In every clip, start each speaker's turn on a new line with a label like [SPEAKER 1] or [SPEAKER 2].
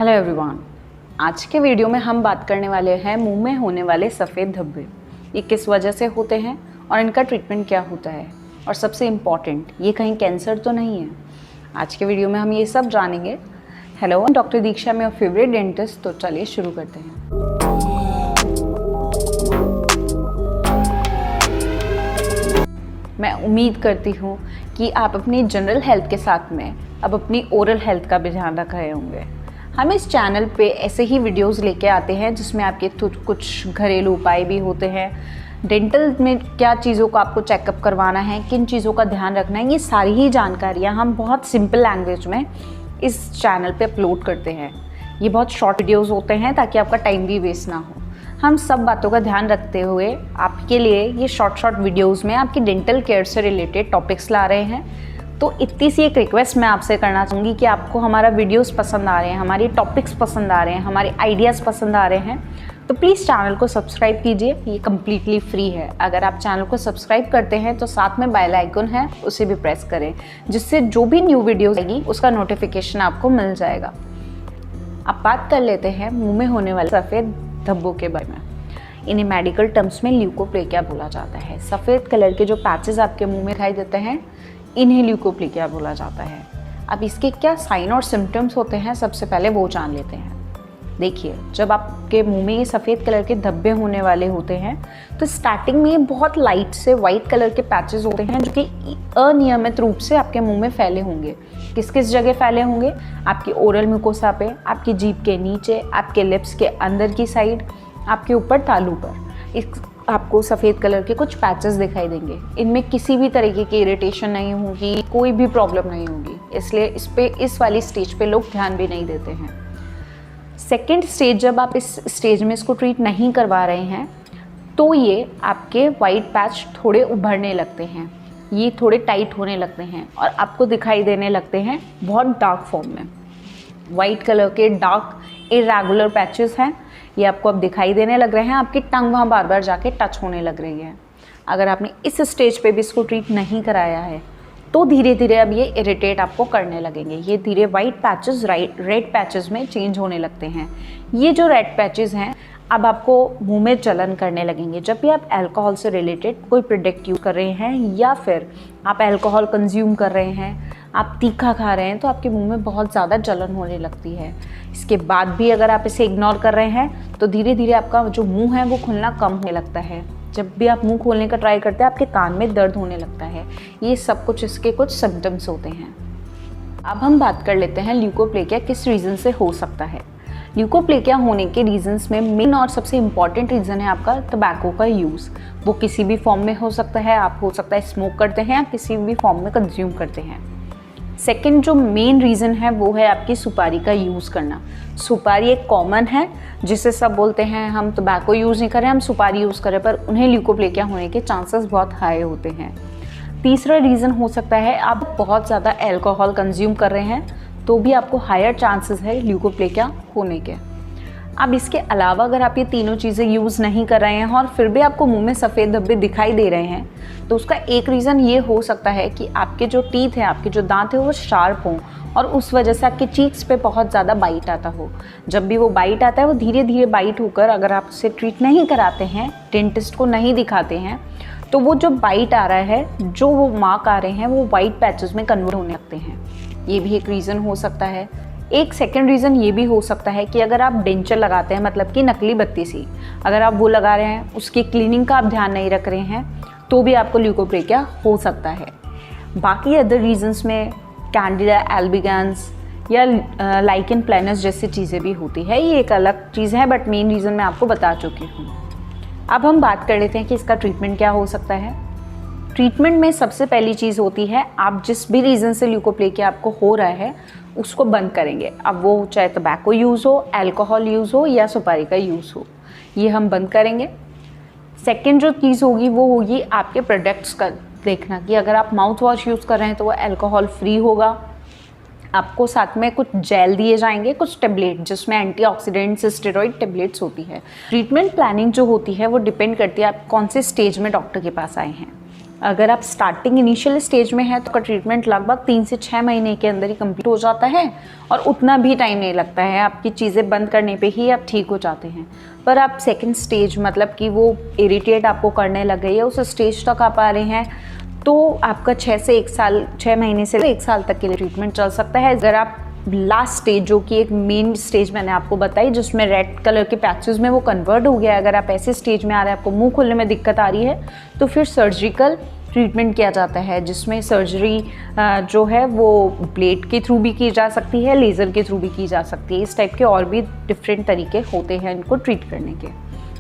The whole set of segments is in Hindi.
[SPEAKER 1] हेलो एवरीवन, आज के वीडियो में हम बात करने वाले हैं मुंह में होने वाले सफ़ेद धब्बे। ये किस वजह से होते हैं और इनका ट्रीटमेंट क्या होता है, और सबसे इम्पॉर्टेंट, ये कहीं कैंसर तो नहीं है। आज के वीडियो में हम ये सब जानेंगे। हेलो, डॉक्टर दीक्षा, मैं फेवरेट डेंटिस्ट। तो चलिए शुरू करते हैं। मैं उम्मीद करती हूँ कि आप अपनी जनरल हेल्थ के साथ में अब अपनी ओरल हेल्थ का भी ध्यान रख रहे होंगे। हम इस चैनल पे ऐसे ही वीडियोस लेके आते हैं जिसमें आपके कुछ घरेलू उपाय भी होते हैं। डेंटल में क्या चीज़ों को आपको चेकअप करवाना है, किन चीज़ों का ध्यान रखना है, ये सारी ही जानकारियाँ हम बहुत सिंपल लैंग्वेज में इस चैनल पे अपलोड करते हैं। ये बहुत शॉर्ट वीडियोज़ होते हैं ताकि आपका टाइम भी वेस्ट ना हो। हम सब बातों का ध्यान रखते हुए आपके लिए ये शॉर्ट वीडियोज़ में आपकी डेंटल केयर से रिलेटेड टॉपिक्स ला रहे हैं। तो इतनी सी एक रिक्वेस्ट मैं आपसे करना चाहूँगी कि आपको हमारा वीडियोस पसंद आ रहे हैं, हमारे टॉपिक्स पसंद आ रहे हैं, हमारे आइडियाज़ पसंद आ रहे हैं, तो प्लीज़ चैनल को सब्सक्राइब कीजिए। ये कम्प्लीटली फ्री है। अगर आप चैनल को सब्सक्राइब करते हैं तो साथ में बेल आइकन है, उसे भी प्रेस करें, जिससे जो भी न्यू वीडियोस आएगी उसका नोटिफिकेशन आपको मिल जाएगा। अब बात कर लेते हैं मुँह में होने वाले सफ़ेद धब्बों के बारे में। इन्हें मेडिकल टर्म्स में ल्यूकोप्लेकिया बोला जाता है। सफ़ेद कलर के जो पैचेस आपके मुंह में दिखाई देते हैं, इन्हें ल्यूकोप्लेकिया बोला जाता है। अब इसके क्या साइन और सिम्टम्स होते हैं, सबसे पहले वो जान लेते हैं। देखिए, जब आपके मुंह में ये सफ़ेद कलर के धब्बे होने वाले होते हैं तो स्टार्टिंग में ये बहुत लाइट से वाइट कलर के पैचेस होते हैं जो कि अनियमित रूप से आपके मुंह में फैले होंगे। किस किस जगह फैले होंगे? आपकी ओरल म्यूकोसा पे, आपकी जीभ के नीचे, आपके लिप्स के अंदर की साइड, आपके ऊपर तालू पर आपको सफ़ेद कलर के कुछ पैचेस दिखाई देंगे। इनमें किसी भी तरीके की इरिटेशन नहीं होगी, कोई भी प्रॉब्लम नहीं होगी, इसलिए इस वाली स्टेज पे लोग ध्यान भी नहीं देते हैं। सेकेंड स्टेज, जब आप इस स्टेज में इसको ट्रीट नहीं करवा रहे हैं तो ये आपके वाइट पैच थोड़े उभरने लगते हैं, ये थोड़े टाइट होने लगते हैं और आपको दिखाई देने लगते हैं बहुत डार्क फॉर्म में। वाइट कलर के डार्क इरेगुलर पैचेस हैं, ये आपको अब दिखाई देने लग रहे हैं। आपकी टंग वहाँ बार बार जाके टच होने लग रही है। अगर आपने इस स्टेज पे भी इसको ट्रीट नहीं कराया है तो धीरे धीरे अब ये इरिटेट आपको करने लगेंगे। ये धीरे वाइट पैचेस रेड पैचेस में चेंज होने लगते हैं। ये जो रेड पैचेस हैं अब आपको मुंह में जलन करने लगेंगे। जब भी आप अल्कोहल से रिलेटेड कोई प्रोडक्ट यूज़ कर रहे हैं या फिर आप अल्कोहल कंज्यूम कर रहे हैं, आप तीखा खा रहे हैं, तो आपके मुंह में बहुत ज़्यादा जलन होने लगती है। इसके बाद भी अगर आप इसे इग्नोर कर रहे हैं तो धीरे धीरे आपका जो मुंह है वो खुलना कम होने लगता है। जब भी आप मुंह खोलने का ट्राई करते हैं आपके कान में दर्द होने लगता है। ये सब कुछ इसके कुछ सिम्टम्स होते हैं। अब हम बात कर लेते हैं ल्यूकोप्लेकिया किस रीज़न से हो सकता है। ल्यूकोप्लेकिया होने के रीजंस में मेन और सबसे इम्पॉर्टेंट रीज़न है आपका टबैको का यूज़। वो किसी भी फॉर्म में हो सकता है, आप हो सकता है स्मोक करते हैं या किसी भी फॉर्म में कंज्यूम करते हैं। सेकेंड जो मेन रीज़न है वो है आपकी सुपारी का यूज़ करना। सुपारी एक कॉमन है जिसे सब बोलते हैं हम टबैको यूज़ नहीं करें, हम सुपारी यूज़ करें, पर उन्हें ल्यूकोप्लेकिया होने के चांसेस बहुत हाई होते हैं। तीसरा रीज़न हो सकता है आप बहुत ज़्यादा अल्कोहल कंज्यूम कर रहे हैं, तो भी आपको हायर चांसेस है ल्यूकोप्लेकिया होने के। अब इसके अलावा अगर आप ये तीनों चीज़ें यूज़ नहीं कर रहे हैं और फिर भी आपको मुंह में सफ़ेद धब्बे दिखाई दे रहे हैं, तो उसका एक रीज़न ये हो सकता है कि आपके जो टीथ हैं, आपके जो दांत हैं वो शार्प हों और उस वजह से आपके चीक्स पे बहुत ज़्यादा बाइट आता हो। जब भी वो बाइट आता है वो धीरे धीरे बाइट होकर, अगर आप उसे ट्रीट नहीं कराते हैं, डेंटिस्ट को नहीं दिखाते हैं, तो वो जो बाइट आ रहा है, जो वो मार्क आ रहे हैं, वो वाइट पैचेस में कन्वर्ट होने लगते हैं। ये भी एक रीज़न हो सकता है। एक सेकंड रीज़न ये भी हो सकता है कि अगर आप डेंचर लगाते हैं, मतलब कि नकली बत्ती सी, अगर आप वो लगा रहे हैं, उसकी क्लीनिंग का आप ध्यान नहीं रख रहे हैं, तो भी आपको ल्यूकोप्लेकिया हो सकता है। बाकी अदर रीजंस में कैंडिडा एल्बिगेंस या लाइकेन प्लैनस जैसी चीज़ें भी होती है। ये एक अलग चीज़ है, बट मेन रीज़न मैं आपको बता चुकी हूँ। अब हम बात कर लेते हैं कि इसका ट्रीटमेंट क्या हो सकता है। ट्रीटमेंट में सबसे पहली चीज़ होती है, आप जिस भी रीज़न से ल्यूकोप्लेकिया आपको हो रहा है उसको बंद करेंगे। अब वो चाहे टबैको यूज़ हो, अल्कोहल यूज़ हो या सुपारी का यूज़ हो, ये हम बंद करेंगे। सेकेंड जो चीज़ होगी वो होगी आपके प्रोडक्ट्स का देखना कि अगर आप माउथ वॉश यूज़ कर रहे हैं तो वो अल्कोहल फ्री होगा। आपको साथ में कुछ जेल दिए जाएंगे, कुछ टेबलेट जिसमें एंटीऑक्सीडेंट्स, स्टेरॉइड टेबलेट्स होती है। ट्रीटमेंट प्लानिंग जो होती है वो डिपेंड करती है आप कौन से स्टेज में डॉक्टर के पास आए हैं। अगर आप स्टार्टिंग इनिशियल स्टेज में है तो का ट्रीटमेंट लगभग 3 से 6 महीने के अंदर ही कंप्लीट हो जाता है और उतना भी टाइम नहीं लगता है, आपकी चीज़ें बंद करने पे ही आप ठीक हो जाते हैं। पर आप सेकंड स्टेज मतलब कि वो इरिटेट आपको करने लग गई है, उस स्टेज तक आप आ रहे हैं, तो आपका 6 महीने से 1 साल तक के लिए ट्रीटमेंट चल सकता है। अगर आप लास्ट स्टेज जो कि एक मेन स्टेज मैंने आपको बताई जिसमें रेड कलर के पैचेस में वो कन्वर्ट हो गया है, अगर आप ऐसे स्टेज में आ रहे हैं, आपको मुंह खोलने में दिक्कत आ रही है, तो फिर सर्जिकल ट्रीटमेंट किया जाता है, जिसमें सर्जरी जो है वो ब्लेड के थ्रू भी की जा सकती है, लेज़र के थ्रू भी की जा सकती है। इस टाइप के और भी डिफरेंट तरीके होते हैं इनको ट्रीट करने के।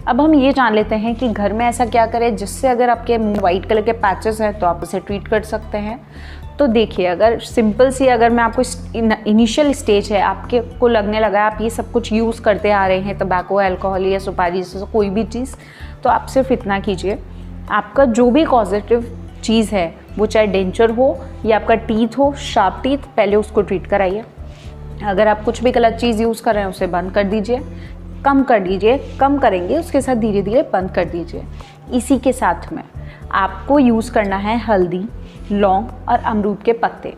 [SPEAKER 1] अब हम ये जान लेते हैं कि घर में ऐसा क्या करें जिससे अगर आपके वाइट कलर के पैचेस हैं तो आप उसे ट्रीट कर सकते हैं। तो देखिए, अगर सिंपल सी अगर मैं आपको इनिशियल स्टेज है, आपके को लगने लगा आप ये सब कुछ यूज़ करते आ रहे हैं, टबैको, अल्कोहल या सुपारी जैसे कोई भी चीज़, तो आप सिर्फ इतना कीजिए, आपका जो भी पॉजिटिव चीज़ है वो चाहे डेंचर हो या आपका टीथ हो, शार्प टीथ, पहले उसको ट्रीट कराइए। अगर आप कुछ भी गलत चीज़ यूज़ कर रहे हैं उसे बंद कर दीजिए, कम कर दीजिए, कम करेंगे उसके साथ धीरे धीरे बंद कर दीजिए। इसी के साथ में आपको यूज़ करना है हल्दी, लौंग और अमरूद के पत्ते।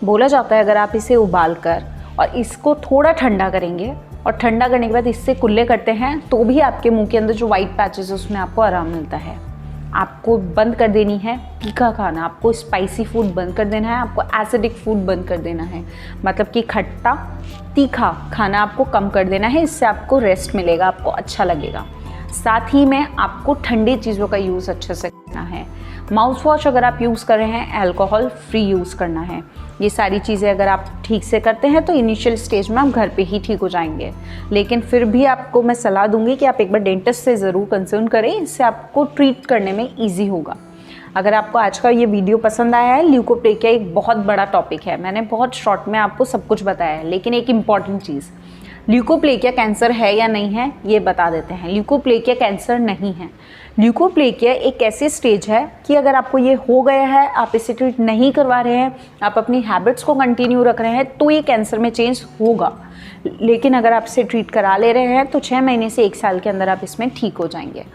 [SPEAKER 1] बोला जाता है अगर आप इसे उबाल कर और इसको थोड़ा ठंडा करेंगे और ठंडा करने के बाद इससे कुल्ले करते हैं तो भी आपके मुंह के अंदर जो वाइट पैचेस है उसमें आपको आराम मिलता है। आपको बंद कर देनी है तीखा खाना, आपको स्पाइसी फूड बंद कर देना है, आपको एसिडिक फूड बंद कर देना है, मतलब कि खट्टा तीखा खाना आपको कम कर देना है। इससे आपको रेस्ट मिलेगा, आपको अच्छा लगेगा। साथ ही में आपको ठंडी चीज़ों का यूज़ अच्छे से करना है। माउथ वॉश अगर आप यूज़ कर रहे हैं, अल्कोहल फ्री यूज़ करना है। ये सारी चीज़ें अगर आप ठीक से करते हैं तो इनिशियल स्टेज में आप घर पे ही ठीक हो जाएंगे। लेकिन फिर भी आपको मैं सलाह दूंगी कि आप एक बार डेंटिस्ट से ज़रूर कंसल्ट करें, इससे आपको ट्रीट करने में ईजी होगा। अगर आपको आज का ये वीडियो पसंद आया है, ल्यूकोप्लेकिया एक बहुत बड़ा टॉपिक है, मैंने बहुत शॉर्ट में आपको सब कुछ बताया है, लेकिन एक इम्पॉर्टेंट चीज़, ल्यूकोप्लेकिया कैंसर है या नहीं है ये बता देते हैं। ल्यूकोप्लेकिया कैंसर नहीं है। ल्यूकोप्लेकिया एक ऐसी स्टेज है कि अगर आपको ये हो गया है, आप इसे ट्रीट नहीं करवा रहे हैं, आप अपनी हैबिट्स को कंटिन्यू रख रहे हैं, तो ये कैंसर में चेंज होगा। लेकिन अगर आप इसे ट्रीट करा ले रहे हैं तो 6 महीने से 1 साल के अंदर आप इसमें ठीक हो जाएंगे।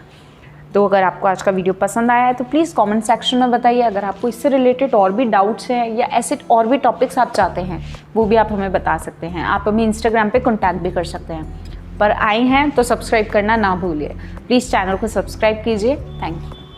[SPEAKER 1] तो अगर आपको आज का वीडियो पसंद आया है तो प्लीज़ कमेंट सेक्शन में बताइए। अगर आपको इससे रिलेटेड और भी डाउट्स हैं या ऐसे और भी टॉपिक्स आप चाहते हैं वो भी आप हमें बता सकते हैं। आप हमें इंस्टाग्राम पे कॉन्टैक्ट भी कर सकते हैं। पर आए हैं तो सब्सक्राइब करना ना भूलिए। प्लीज़ चैनल को सब्सक्राइब कीजिए। Thank you.